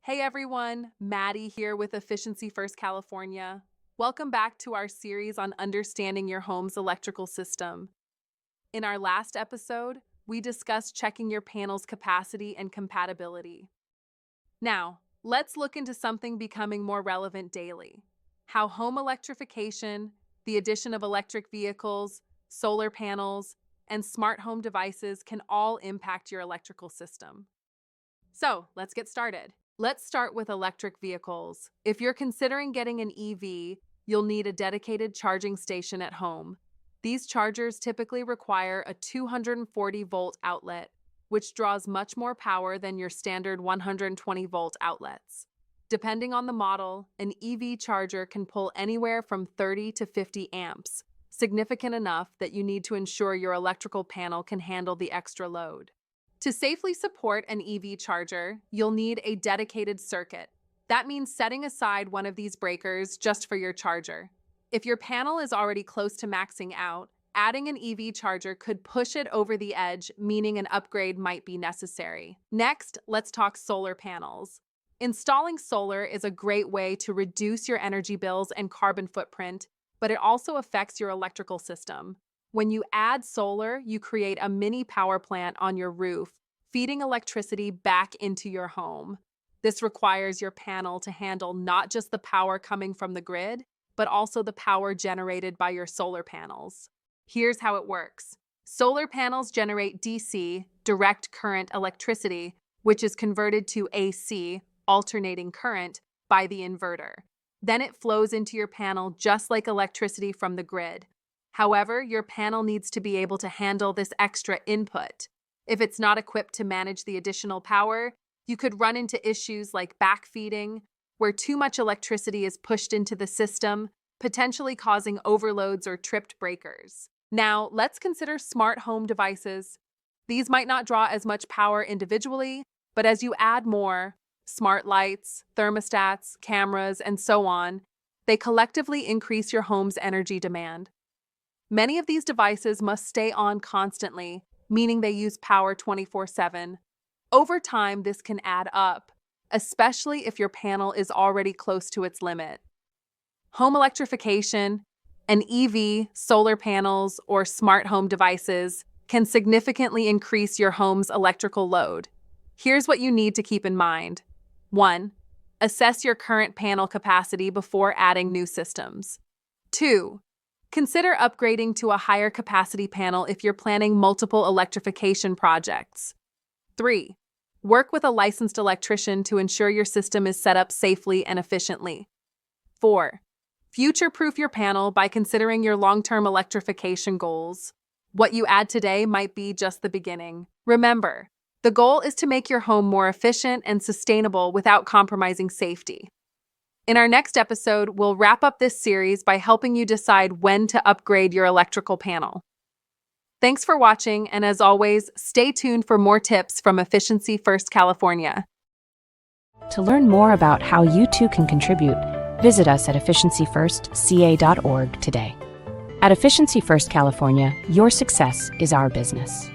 Hey everyone, Maddy here with Efficiency First California. Welcome back to our series on understanding your home's electrical system. In our last episode, we discussed checking your panel's capacity and compatibility. Now, let's look into something becoming more relevant daily: how home electrification, the addition of electric vehicles, solar panels, and smart home devices can all impact your electrical system. So, let's get started. Let's start with electric vehicles. If you're considering getting an EV, you'll need a dedicated charging station at home. These chargers typically require a 240-volt outlet, which draws much more power than your standard 120-volt outlets. Depending on the model, an EV charger can pull anywhere from 30 to 50 amps, significant enough that you need to ensure your electrical panel can handle the extra load. To safely support an EV charger, you'll need a dedicated circuit. That means setting aside one of these breakers just for your charger. If your panel is already close to maxing out, adding an EV charger could push it over the edge, meaning an upgrade might be necessary. Next, let's talk solar panels. Installing solar is a great way to reduce your energy bills and carbon footprint, but it also affects your electrical system. When you add solar, you create a mini power plant on your roof, feeding electricity back into your home. This requires your panel to handle not just the power coming from the grid, but also the power generated by your solar panels. Here's how it works. Solar panels generate DC, direct current electricity, which is converted to AC, alternating current, by the inverter. Then it flows into your panel just like electricity from the grid. However, your panel needs to be able to handle this extra input. If it's not equipped to manage the additional power, you could run into issues like backfeeding, where too much electricity is pushed into the system, potentially causing overloads or tripped breakers. Now, let's consider smart home devices. These might not draw as much power individually, but as you add more, smart lights, thermostats, cameras, and so on, they collectively increase your home's energy demand. Many of these devices must stay on constantly, meaning they use power 24/7. Over time, this can add up, especially if your panel is already close to its limit. Home electrification, an EV, solar panels, or smart home devices can significantly increase your home's electrical load. Here's what you need to keep in mind. 1. Assess your current panel capacity before adding new systems. 2. Consider upgrading to a higher capacity panel if you're planning multiple electrification projects. 3. Work with a licensed electrician to ensure your system is set up safely and efficiently. 4. Future-proof your panel by considering your long-term electrification goals. What you add today might be just the beginning. Remember, the goal is to make your home more efficient and sustainable without compromising safety. In our next episode, we'll wrap up this series by helping you decide when to upgrade your electrical panel. Thanks for watching, and as always, stay tuned for more tips from Efficiency First California. To learn more about how you too can contribute, visit us at efficiencyfirstca.org today. At Efficiency First California, your success is our business.